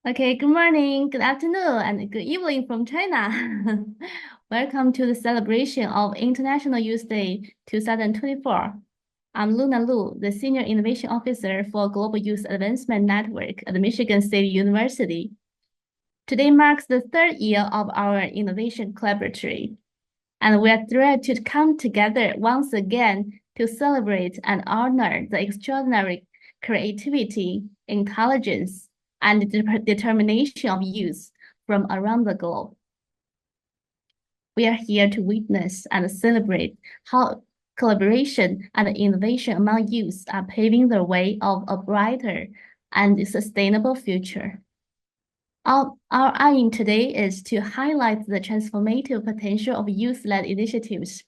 Okay, good morning, good afternoon, and good evening from China. Welcome to the celebration of International Youth Day 2024. I'm Luna Lu, the Senior Innovation Officer for Global Youth Advancement Network at Michigan State University. Today marks the third year of our Innovation Collaboratory, and we are thrilled to come together once again to celebrate and honor the extraordinary creativity, intelligence, and determination of youth from around the globe. We are here to witness and celebrate how collaboration and innovation among youth are paving the way of a brighter and sustainable future. Our aim today is to highlight the transformative potential of youth-led initiatives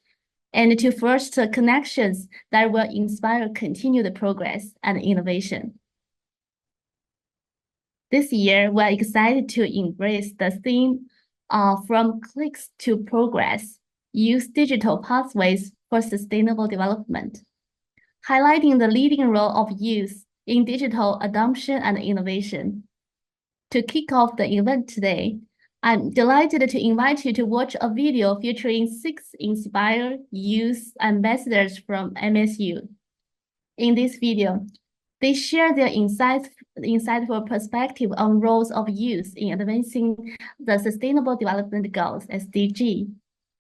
and to foster connections that will inspire continued progress and innovation. This year, we're excited to embrace the theme From Clicks to Progress, Use Digital Pathways for Sustainable Development, highlighting the leading role of youth in digital adoption and innovation. To kick off the event today, I'm delighted to invite you to watch a video featuring 6 inspired youth ambassadors from MSU. In this video, they share their insightful perspective on roles of youth in advancing the Sustainable Development Goals, SDG,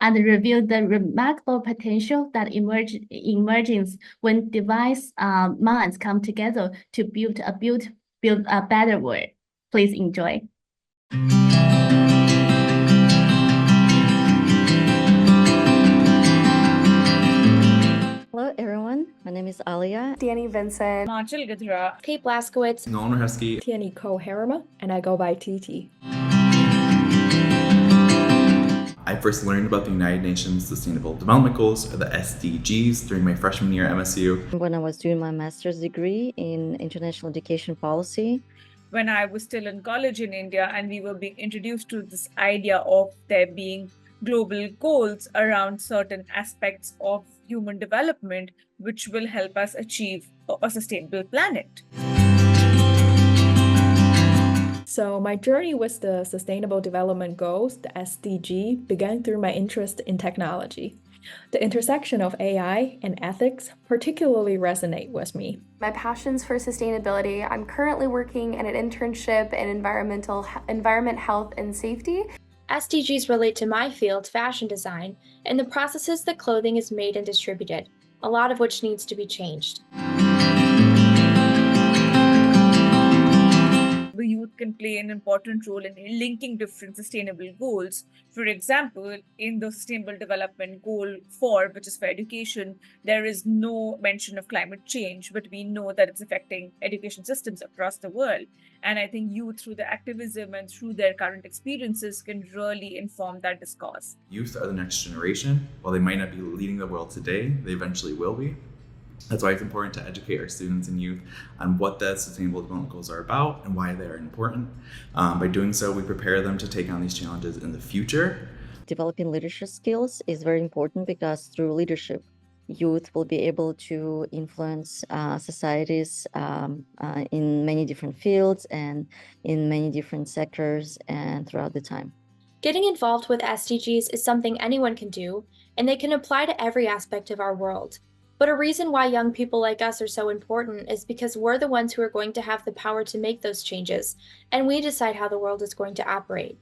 and reveal the remarkable potential that emerges when diverse minds come together to build a better world. Please enjoy. Hello, everyone. My name is Alia. Danny Vincent, Marshall Gidhra, Kate Blaskowitz, Nolan Husky, Tierney Harima, and I go by TT. I first learned about the United Nations Sustainable Development Goals, or the SDGs, during my freshman year at MSU. When I was doing my master's degree in international education policy, when I was still in college in India, and we were being introduced to this idea of there being global goals around certain aspects of human development, which will help us achieve a sustainable planet. So my journey with the Sustainable Development Goals, the SDG, began through my interest in technology. The intersection of AI and ethics particularly resonate with me. My passions for sustainability. I'm currently working in an internship in environment, health, and safety. SDGs relate to my field, fashion design, and the processes that clothing is made and distributed, a lot of which needs to be changed. The youth can play an important role in linking different sustainable goals. For example, in the Sustainable Development Goal 4, which is for education, there is no mention of climate change, but we know that it's affecting education systems across the world. And I think youth, through their activism and through their current experiences, can really inform that discourse. Youth are the next generation. While they might not be leading the world today, they eventually will be. That's why it's important to educate our students and youth on what the Sustainable Development Goals are about and why they're important. By doing so, we prepare them to take on these challenges in the future. Developing leadership skills is very important because through leadership, youth will be able to influence societies in many different fields and in many different sectors and throughout the time. Getting involved with SDGs is something anyone can do, and they can apply to every aspect of our world. But a reason why young people like us are so important is because we're the ones who are going to have the power to make those changes, and we decide how the world is going to operate.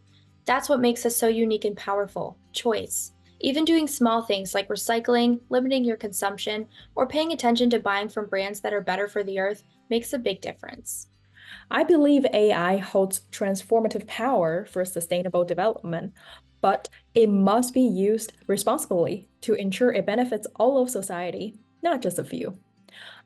That's what makes us so unique and powerful: choice. Even doing small things like recycling, limiting your consumption, or paying attention to buying from brands that are better for the earth makes a big difference. I believe AI holds transformative power for sustainable development, but it must be used responsibly to ensure it benefits all of society, not just a few.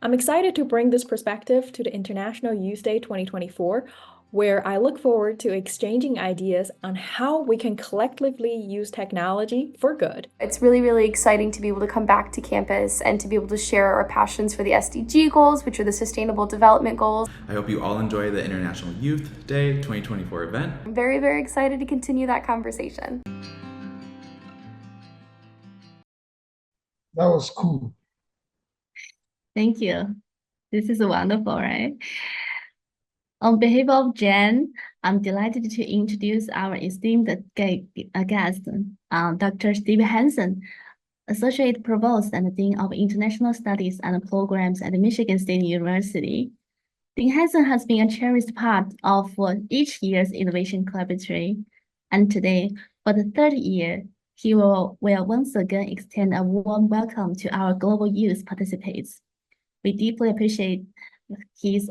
I'm excited to bring this perspective to the International Youth Day 2024, where I look forward to exchanging ideas on how we can collectively use technology for good. It's really, really exciting to be able to come back to campus and to be able to share our passions for the SDG goals, which are the Sustainable Development Goals. I hope you all enjoy the International Youth Day 2024 event. I'm very, very excited to continue that conversation. That was cool. Thank you. This is wonderful, right? On behalf of GYAN, I'm delighted to introduce our esteemed guest, Dr. Steve Hansen, Associate Provost and Dean of International Studies and Programs at Michigan State University. Dean Hansen has been a cherished part of each year's Innovation Collaboratory, and today, for the third year, he will once again extend a warm welcome to our global youth participants. We deeply appreciate his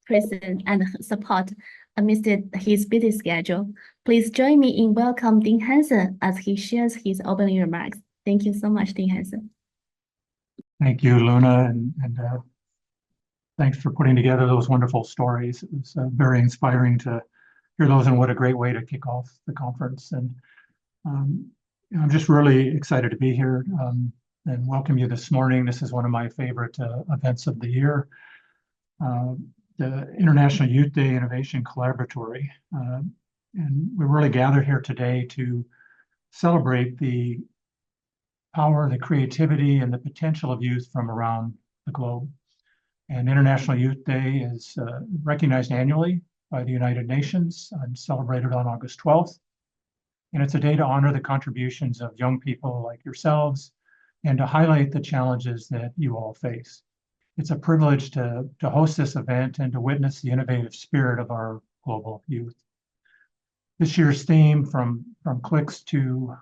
presence and support amidst his busy schedule. Please join me in welcoming Dean Hansen as he shares his opening remarks. Thank you so much, Dean Hansen. Thank you, Luna, and thanks for putting together those wonderful stories. It was very inspiring to hear those, and what a great way to kick off the conference. And I'm just really excited to be here and welcome you this morning. This is one of my favorite events of the year. The International Youth Day Innovation Collaboratory. And we're really gathered here today to celebrate the power, the creativity, and the potential of youth from around the globe. And International Youth Day is recognized annually by the United Nations and celebrated on August 12th. And it's a day to honor the contributions of young people like yourselves and to highlight the challenges that you all face. It's a privilege to host this event and to witness the innovative spirit of our global youth. This year's theme, from clicks to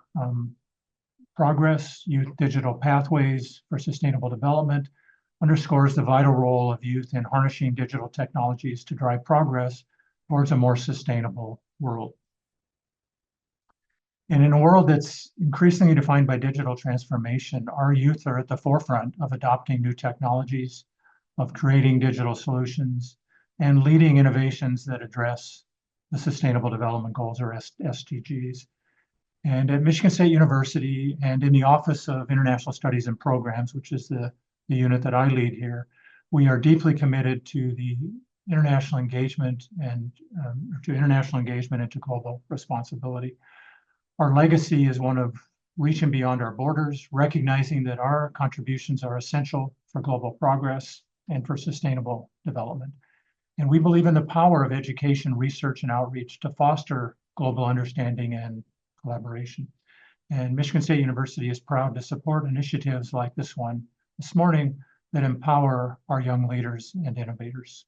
progress, Youth Digital Pathways for Sustainable Development, underscores the vital role of youth in harnessing digital technologies to drive progress towards a more sustainable world. And in a world that's increasingly defined by digital transformation, our youth are at the forefront of adopting new technologies, of creating digital solutions, and leading innovations that address the Sustainable Development Goals, or SDGs. And at Michigan State University and in the Office of International Studies and Programs, which is the unit that I lead here, we are deeply committed to the international engagement and to global responsibility. Our legacy is one of reaching beyond our borders, recognizing that our contributions are essential for global progress and for sustainable development. And we believe in the power of education, research, and outreach to foster global understanding and collaboration. And Michigan State University is proud to support initiatives like this one this morning that empower our young leaders and innovators.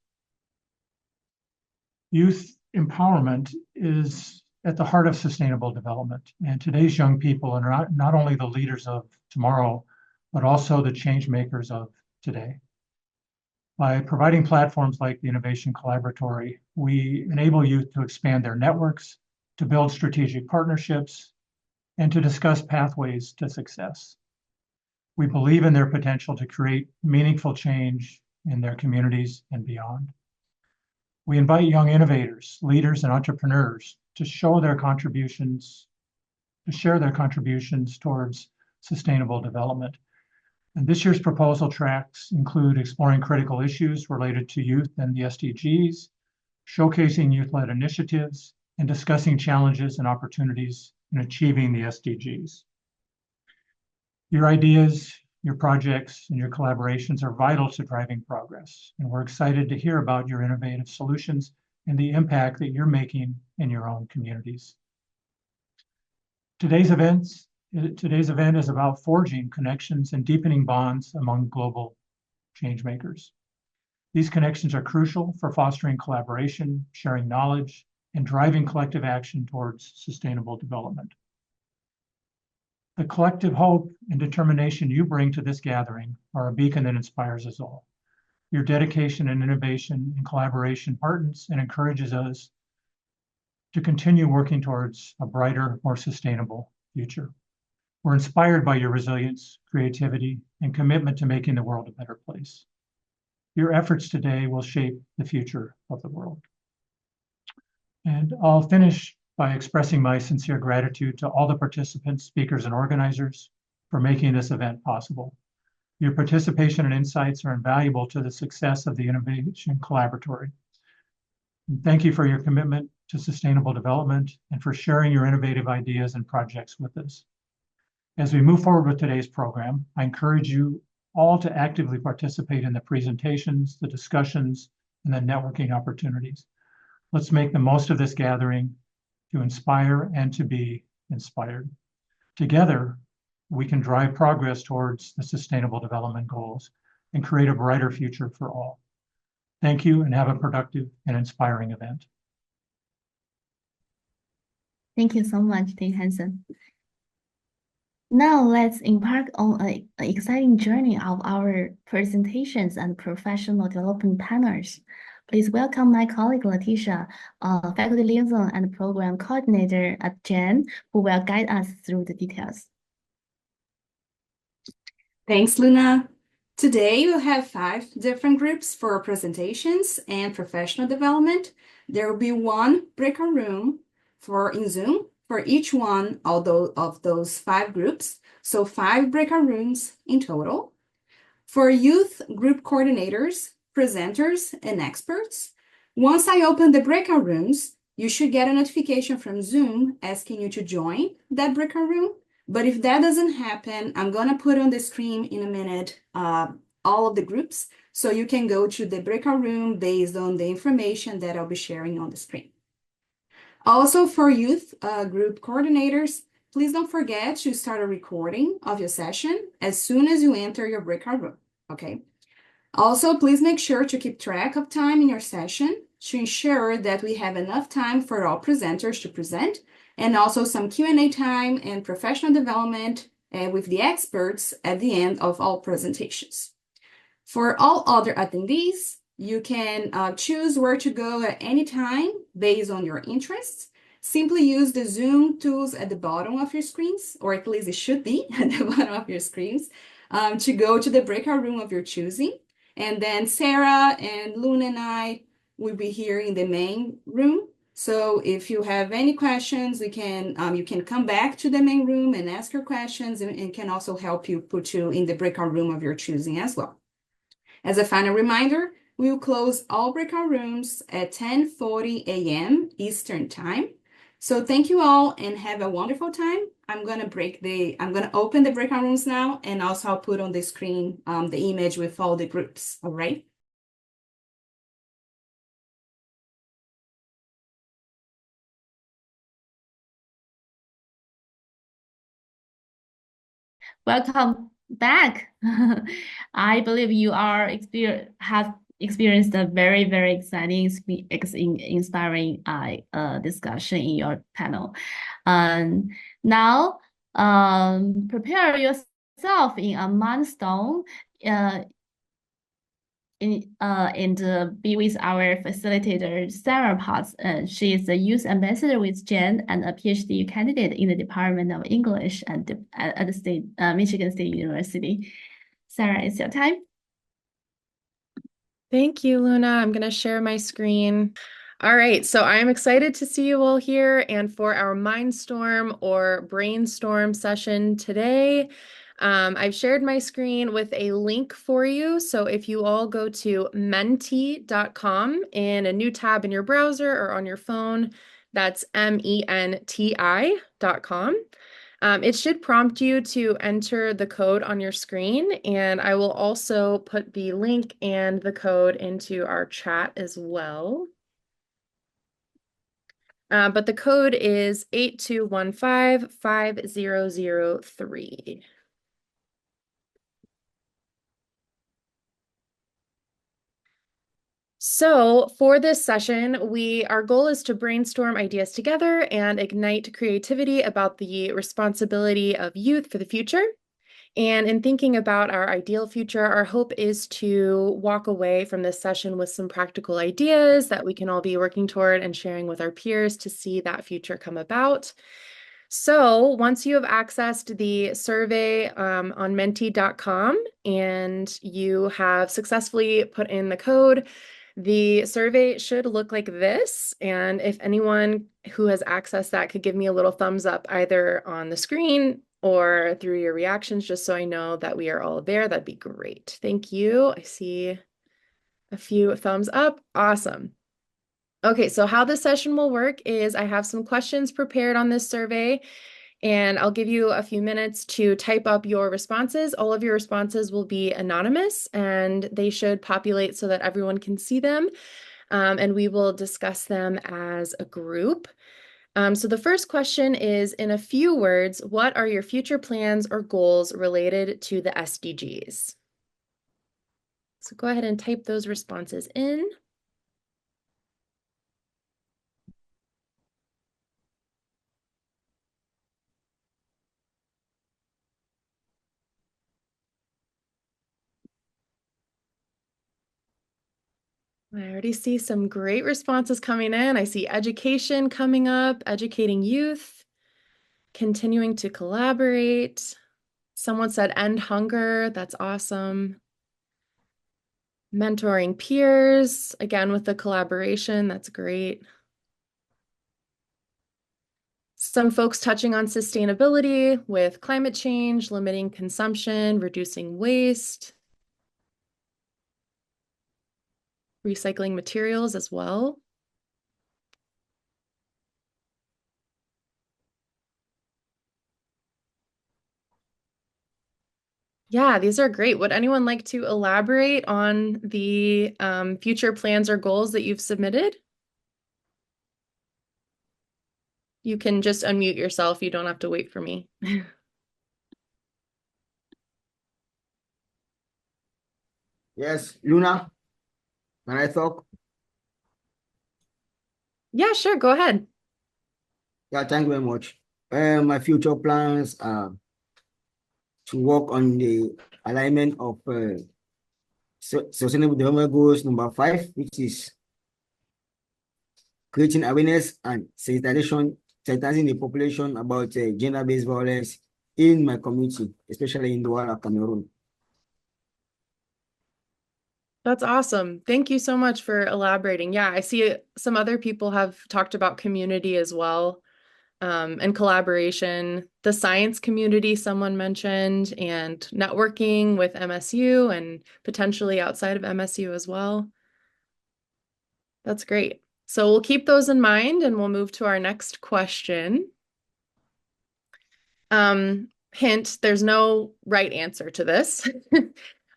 Youth empowerment is at the heart of sustainable development. And today's young people are not only the leaders of tomorrow, but also the change makers of today. By providing platforms like the Innovation Collaboratory, we enable youth to expand their networks, to build strategic partnerships, and to discuss pathways to success. We believe in their potential to create meaningful change in their communities and beyond. We invite young innovators, leaders, and entrepreneurs to share their contributions towards sustainable development. And this year's proposal tracks include exploring critical issues related to youth and the SDGs, showcasing youth-led initiatives, and discussing challenges and opportunities in achieving the SDGs. Your ideas, your projects, and your collaborations are vital to driving progress, and we're excited to hear about your innovative solutions and the impact that you're making in your own communities. Today's event is about forging connections and deepening bonds among global change makers. These connections are crucial for fostering collaboration, sharing knowledge, and driving collective action towards sustainable development. The collective hope and determination you bring to this gathering are a beacon that inspires us all. Your dedication and innovation and collaboration heartens and encourages us to continue working towards a brighter, more sustainable future. We're inspired by your resilience, creativity, and commitment to making the world a better place. Your efforts today will shape the future of the world. And I'll finish by expressing my sincere gratitude to all the participants, speakers, and organizers for making this event possible. Your participation and insights are invaluable to the success of the Innovation Collaboratory. And thank you for your commitment to sustainable development and for sharing your innovative ideas and projects with us. As we move forward with today's program, I encourage you all to actively participate in the presentations, the discussions, and then networking opportunities. Let's make the most of this gathering to inspire and to be inspired. Together, we can drive progress towards the Sustainable Development Goals and create a brighter future for all. Thank you and have a productive and inspiring event. Thank you so much, Dean Hansen. Now let's embark on an exciting journey of our presentations and professional development panels. Please welcome my colleague Letitia, faculty liaison and program coordinator at GYAN, who will guide us through the details. Thanks, Luna. Today we'll have 5 different groups for presentations and professional development. There will be one breakout room in Zoom for each one of those 5 groups. So 5 breakout rooms in total. For youth group coordinators, presenters, and experts, once I open the breakout rooms, you should get a notification from Zoom asking you to join that breakout room. But if that doesn't happen, I'm going to put on the screen in a minute all of the groups, so you can go to the breakout room based on the information that I'll be sharing on the screen. Also, for youth group coordinators, please don't forget to start a recording of your session as soon as you enter your breakout room, okay? Also, please make sure to keep track of time in your session to ensure that we have enough time for all presenters to present, and also some Q&A time and professional development with the experts at the end of all presentations. For all other attendees, you can choose where to go at any time based on your interests. Simply use the Zoom tools at the bottom of your screens, or at least it should be at the bottom of your screens, to go to the breakout room of your choosing. And then Sarah and Luna and I will be here in the main room. So if you have any questions, you can come back to the main room and ask your questions, and can also help you put you in the breakout room of your choosing as well. As a final reminder, we will close all breakout rooms at 10:40 a.m. Eastern Time. So thank you all and have a wonderful time. I'm gonna open the breakout rooms now, and also I'll put on the screen the image with all the groups. All right. Welcome back. I believe you have experienced a very, very exciting, inspiring discussion in your panel. Now, prepare yourself in a milestone and be with our facilitator, Sarah Potts. She is a youth ambassador with GYAN and a PhD candidate in the Department of English at the Michigan State University. Sarah, it's your time. Thank you, Luna. I'm going to share my screen. All right, so I'm excited to see you all here and for our Mindstorm or Brainstorm session today. I've shared my screen with a link for you. So if you all go to menti.com in a new tab in your browser or on your phone, that's menti.com. It should prompt you to enter the code on your screen, and I will also put the link and the code into our chat as well. But the code is 82155003. So for this session, our goal is to brainstorm ideas together and ignite creativity about the responsibility of youth for the future. And in thinking about our ideal future, our hope is to walk away from this session with some practical ideas that we can all be working toward and sharing with our peers to see that future come about. So once you have accessed the survey on menti.com and you have successfully put in the code, the survey should look like this. And if anyone who has accessed that could give me a little thumbs up either on the screen or through your reactions, just so I know that we are all there, that'd be great. Thank you. I see a few thumbs up. Awesome. Okay, so how this session will work is I have some questions prepared on this survey, And I'll give you a few minutes to type up your responses. All of your responses will be anonymous and they should populate so that everyone can see them. And we will discuss them as a group. So the first question is, in a few words, what are your future plans or goals related to the SDGs? So go ahead and type those responses in. I already see some great responses coming in. I see education coming up, educating youth, continuing to collaborate. Someone said end hunger. That's awesome. Mentoring peers, again with the collaboration. That's great. Some folks touching on sustainability with climate change, limiting consumption, reducing waste, recycling materials as well. Yeah, these are great. Would anyone like to elaborate on the future plans or goals that you've submitted? You can just unmute yourself. You don't have to wait for me. Yes, Luna, can I talk? Yeah, sure. Go ahead. Yeah, thank you very much. My future plans are to work on the alignment of Sustainable Development Goals number 5, which is creating awareness and sensitizing the population about gender-based violence in my community, especially in Douala, Cameroon. That's awesome. Thank you so much for elaborating. Yeah, I see some other people have talked about community as well, and collaboration. The science community, someone mentioned, and networking with MSU and potentially outside of MSU as well. That's great. So we'll keep those in mind and we'll move to our next question. Hint, there's no right answer to this.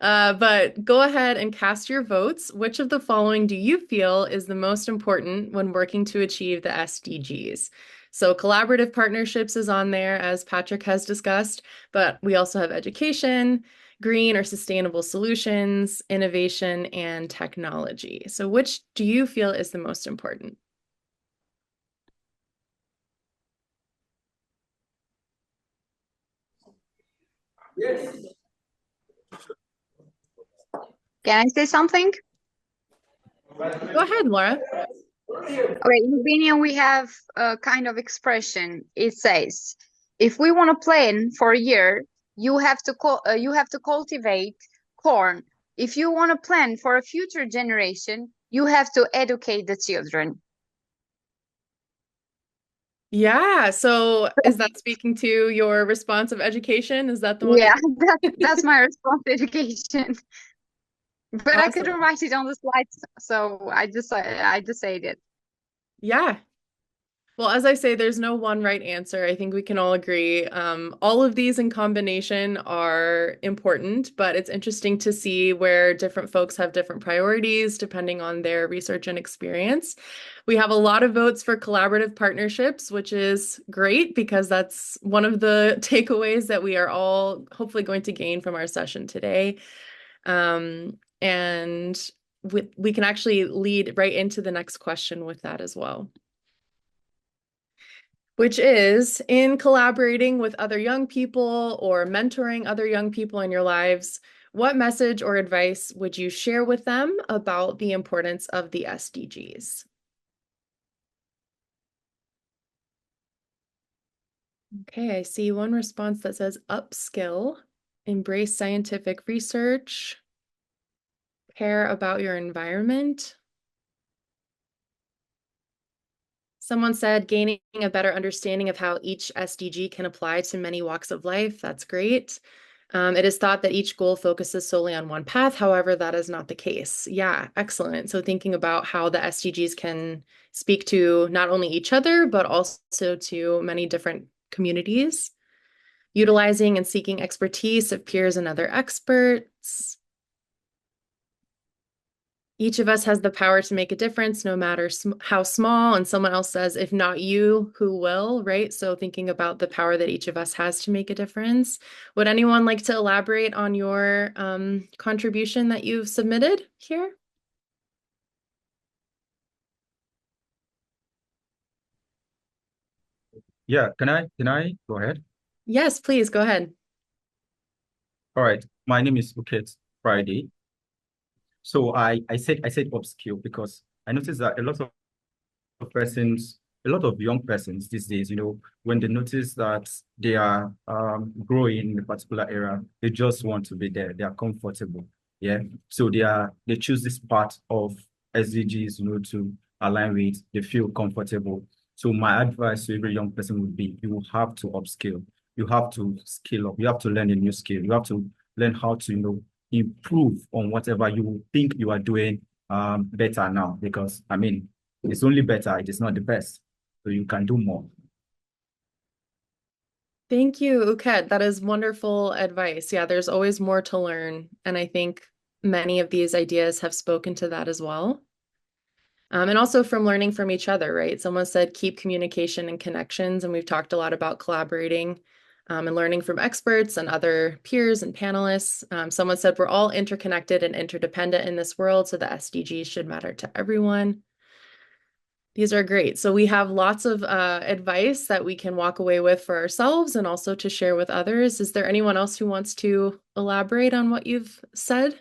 But go ahead and cast your votes. Which of the following do you feel is the most important when working to achieve the SDGs? So collaborative partnerships is on there, as Patrick has discussed, but we also have education, green or sustainable solutions, innovation, and technology. So which do you feel is the most important? Yes. Can I say something? Go ahead, Laura. Okay, in Albania we have a kind of expression. It says, if we want to plan for a year, you have to cultivate corn. If you want to plan for a future generation, you have to educate the children. Yeah, so is that speaking to your response of education? Is that the one Yeah, that that's my response to education. But I couldn't Awesome. write it on the slides, so I just said it. Yeah. Well, as I say, there's no one right answer. I think we can all agree. All of these in combination are important, but it's interesting to see where different folks have different priorities depending on their research and experience. We have a lot of votes for collaborative partnerships, which is great because that's one of the takeaways that we are all hopefully going to gain from our session today. And we can actually lead right into the next question with that as well, which is, in collaborating with other young people or mentoring other young people in your lives, what message or advice would you share with them about the importance of the SDGs? Okay, I see one response that says upskill, embrace scientific research, care about your environment. Someone said gaining a better understanding of how each SDG can apply to many walks of life. That's great. It is thought that each goal focuses solely on one path. However, that is not the case. Yeah, excellent. So thinking about how the SDGs can speak to not only each other, but also to many different communities, utilizing and seeking expertise of peers and other experts. Each of us has the power to make a difference, no matter how small. And someone else says, if not you, who will, right? So thinking about the power that each of us has to make a difference. Would anyone like to elaborate on your contribution that you've submitted here? Yeah, can I go ahead? Yes, please go ahead. All right. My name is Buket Friday. So I said upskill because I noticed that a lot of young persons these days, when they notice that they are growing in a particular area, they just want to be there. They are comfortable. Yeah. So they choose this part of SDGs, to align with, they feel comfortable. So my advice to every young person would be, you have to upskill. You have to skill up. You have to learn a new skill. You have to learn how to, improve on whatever you think you are doing better now. Because it's only better, it is not the best. So you can do more. Thank you, Uked. That is wonderful advice. Yeah, there's always more to learn. And I think many of these ideas have spoken to that as well. And also from learning from each other, right? Someone said keep communication and connections, and we've talked a lot about collaborating and learning from experts and other peers and panelists. Someone said we're all interconnected and interdependent in this world, so the SDGs should matter to everyone. These are great. So we have lots of advice that we can walk away with for ourselves and also to share with others. Is there anyone else who wants to elaborate on what you've said?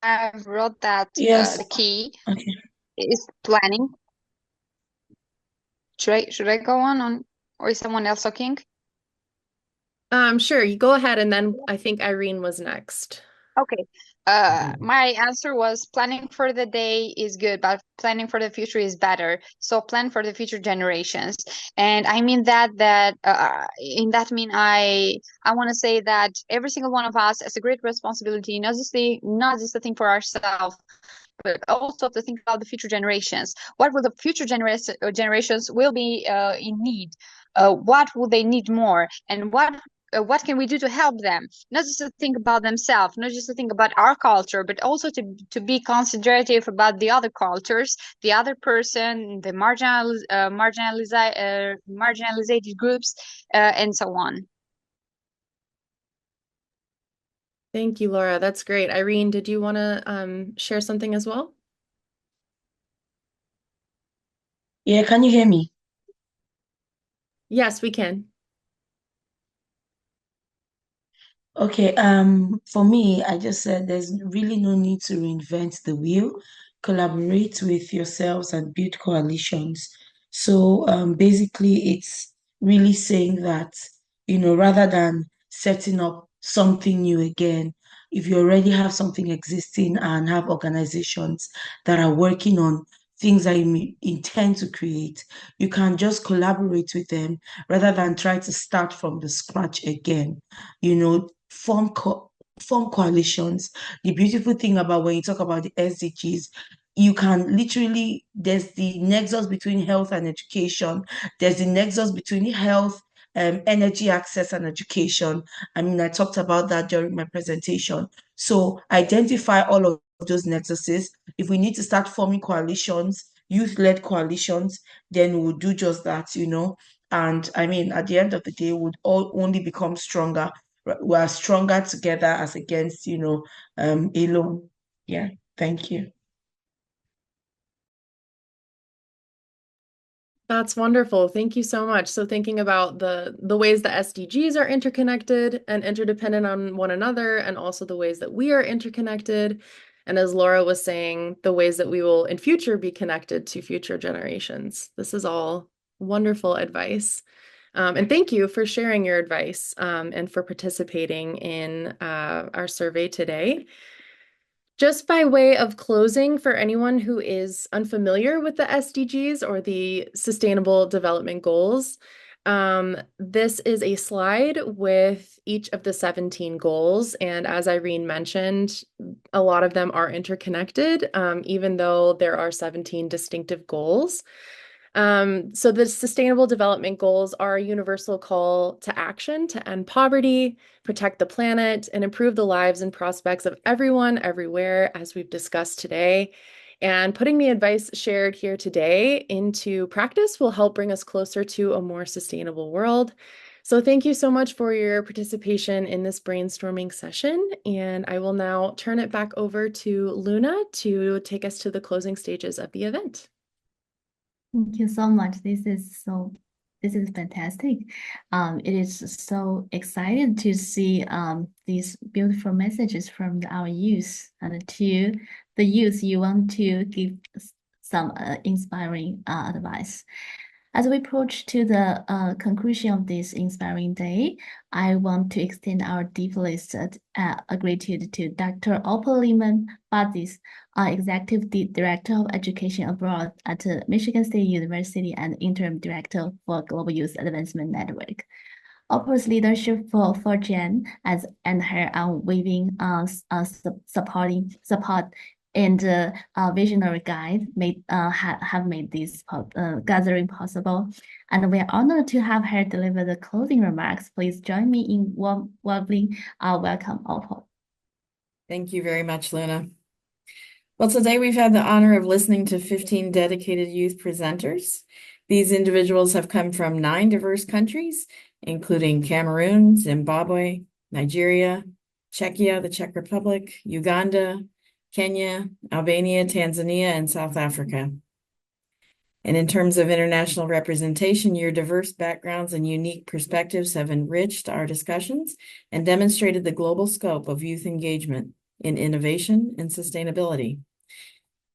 I've wrote that Yes. the key Okay. is planning. Should I go on, or is someone else talking? Sure, you go ahead, and then I think Irene was next. Okay. My answer was planning for the day is good, but planning for the future is better. So plan for the future generations. And I mean I want to say that every single one of us has a great responsibility, not just to think for ourselves, but also to think about the future generations. What will the future generations will be in need? What will they need more? And what can we do to help them? Not just to think about themselves, not just to think about our culture, but also to be considerative about the other cultures, the other person, the marginalized groups, and so on. Thank you, Laura. That's great. Irene, did you want to share something as well? Yeah, can you hear me? Yes, we can. Okay, for me, I just said there's really no need to reinvent the wheel. Collaborate with yourselves and build coalitions. So basically, it's really saying that, rather than setting up something new again, if you already have something existing and have organizations that are working on things that you intend to create, you can just collaborate with them rather than try to start from the scratch again. Form coalitions. The beautiful thing about when you talk about the SDGs, you can literally, there's the nexus between health and education. There's the nexus between health, energy access and education. I talked about that during my presentation. So identify all of those nexuses. If we need to start forming coalitions, youth-led coalitions, then we'll do just that, And at the end of the day, we'll all only become stronger. We are stronger together as against, alone. Yeah, thank you. That's wonderful. Thank you so much. So thinking about the ways the SDGs are interconnected and interdependent on one another, and also the ways that we are interconnected. And as Laura was saying, the ways that we will in future be connected to future generations. This is all wonderful advice. And thank you for sharing your advice and for participating in our survey today. Just by way of closing, for anyone who is unfamiliar with the SDGs or the Sustainable Development Goals, this is a slide with each of the 17 goals. And as Irene mentioned, a lot of them are interconnected, even though there are 17 distinctive goals. So the Sustainable Development Goals are a universal call to action to end poverty, protect the planet, and improve the lives and prospects of everyone, everywhere, as we've discussed today. And putting the advice shared here today into practice will help bring us closer to a more sustainable world. So thank you so much for your participation in this brainstorming session. And I will now turn it back over to Luna to take us to the closing stages of the event. Thank you so much. This is fantastic. It is so exciting to see these beautiful messages from our youth, and to the youth you want to give some inspiring advice. As we approach to the conclusion of this inspiring day, I want to extend our deepest gratitude to Dr. Opal Lehman-Bazis, Executive Director of Education Abroad at Michigan State University and Interim Director for Global Youth Advancement Network. Opal's leadership for GYAN and her unwavering support and visionary guide have made this gathering possible. And we are honored to have her deliver the closing remarks. Please join me in warmly welcome Opal. Thank you very much, Luna. Well, today we've had the honor of listening to 15 dedicated youth presenters. These individuals have come from 9 diverse countries, including Cameroon, Zimbabwe, Nigeria, Czechia, the Czech Republic, Uganda, Kenya, Albania, Tanzania, and South Africa. And in terms of international representation, your diverse backgrounds and unique perspectives have enriched our discussions and demonstrated the global scope of youth engagement in innovation and sustainability.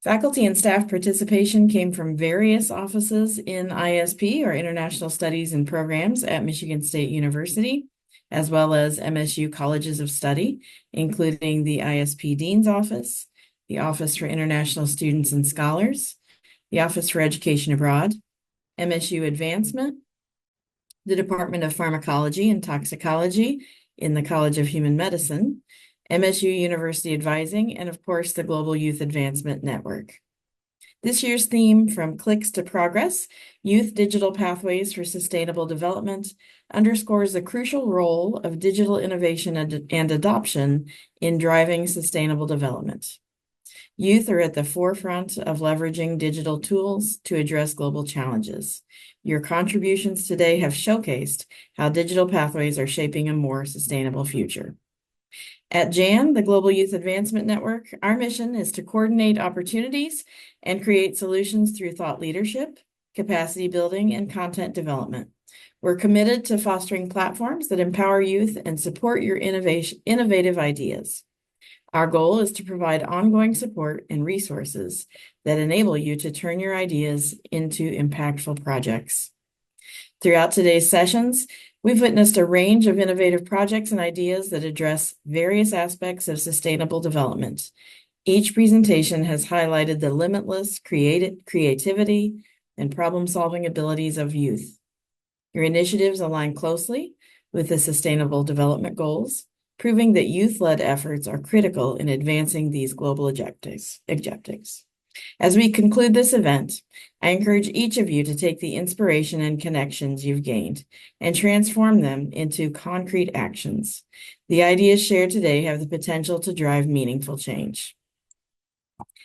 Faculty and staff participation came from various offices in ISP, or International Studies and Programs, at Michigan State University, as well as MSU Colleges of Study, including the ISP Dean's Office, the Office for International Students and Scholars, the Office for Education Abroad, MSU Advancement, the Department of Pharmacology and Toxicology in the College of Human Medicine, MSU University Advising, and of course, the Global Youth Advancement Network. This year's theme, From Clicks to Progress, Youth Digital Pathways for Sustainable Development, underscores the crucial role of digital innovation and adoption in driving sustainable development. Youth are at the forefront of leveraging digital tools to address global challenges. Your contributions today have showcased how digital pathways are shaping a more sustainable future. At GYAN, the Global Youth Advancement Network, our mission is to coordinate opportunities and create solutions through thought leadership, capacity building, and content development. We're committed to fostering platforms that empower youth and support your innovative ideas. Our goal is to provide ongoing support and resources that enable you to turn your ideas into impactful projects. Throughout today's sessions, we've witnessed a range of innovative projects and ideas that address various aspects of sustainable development. Each presentation has highlighted the limitless creativity and problem-solving abilities of youth. Your initiatives align closely with the Sustainable Development Goals, proving that youth-led efforts are critical in advancing these global objectives. As we conclude this event, I encourage each of you to take the inspiration and connections you've gained and transform them into concrete actions. The ideas shared today have the potential to drive meaningful change.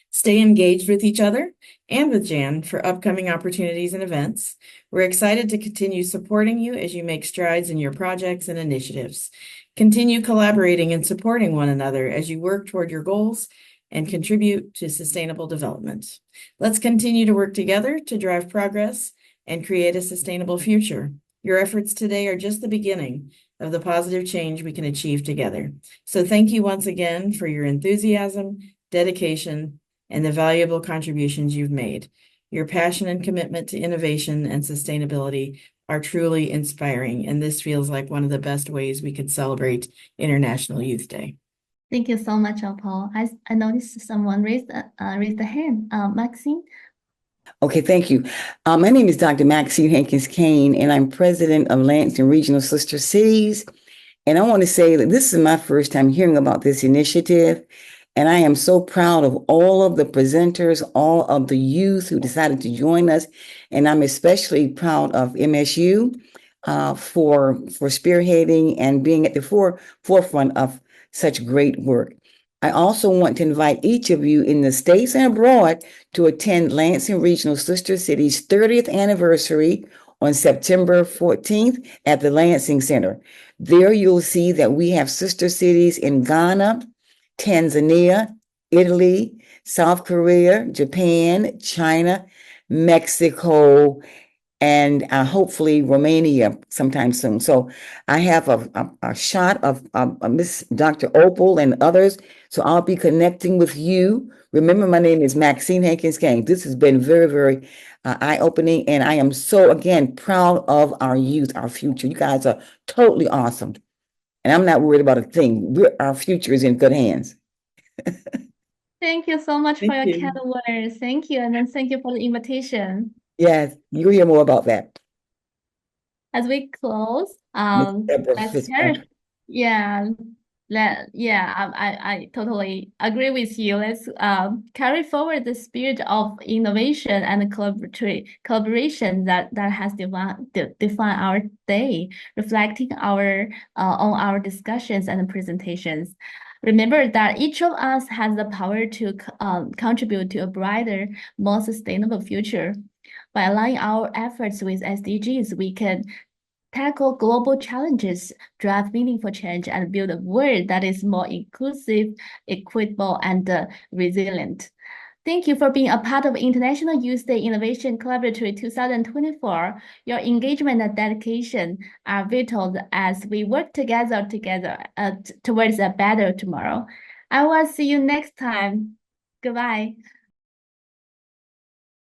Stay engaged with each other and with GYAN for upcoming opportunities and events. We're excited to continue supporting you as you make strides in your projects and initiatives. Continue collaborating and supporting one another as you work toward your goals and contribute to sustainable development. Let's continue to work together to drive progress and create a sustainable future. Your efforts today are just the beginning of the positive change we can achieve together. So thank you once again for your enthusiasm, dedication, and the valuable contributions you've made. Your passion and commitment to innovation and sustainability are truly inspiring, and this feels like one of the best ways we could celebrate International Youth Day. Thank you so much, Paul. I noticed someone raised the hand. Maxine? Okay, thank you. My name is Dr. Maxine Hankins-Kane, and I'm president of Lansing Regional Sister Cities. And I want to say that this is my first time hearing about this initiative. And I am so proud of all of the presenters, all of the youth who decided to join us. And I'm especially proud of MSU for spearheading and being at the forefront of such great work. I also want to invite each of you in the States and abroad to attend Lansing Regional Sister City's 30th anniversary on September 14th at the Lansing Center. There you'll see that we have sister cities in Ghana, Tanzania, Italy, South Korea, Japan, China, Mexico, and hopefully Romania sometime soon. So I have a shot of Miss Dr. Opal and others. So I'll be connecting with you. Remember, my name is Maxine Hankins Kane. This has been very, very eye-opening. And I am so, again, proud of our youth, our future. You guys are totally awesome. And I'm not worried about a thing. Our future is in good hands. Thank you so much for Thank your you. kind words. Thank you. And then thank you for the invitation. Yes, you'll hear more about that. As we close, Deborah let's Fitzpatrick. I totally agree with you. Let's carry forward the spirit of innovation and collaboration that has defined our day, reflecting on our discussions and presentations. Remember that each of us has the power to contribute to a brighter, more sustainable future. By aligning our efforts with SDGs, we can tackle global challenges, drive meaningful change, and build a world that is more inclusive, equitable, and resilient. Thank you for being a part of International Youth Day Innovation Collaboratory 2024. Your engagement and dedication are vital as we work together towards a better tomorrow. I will see you next time. Goodbye.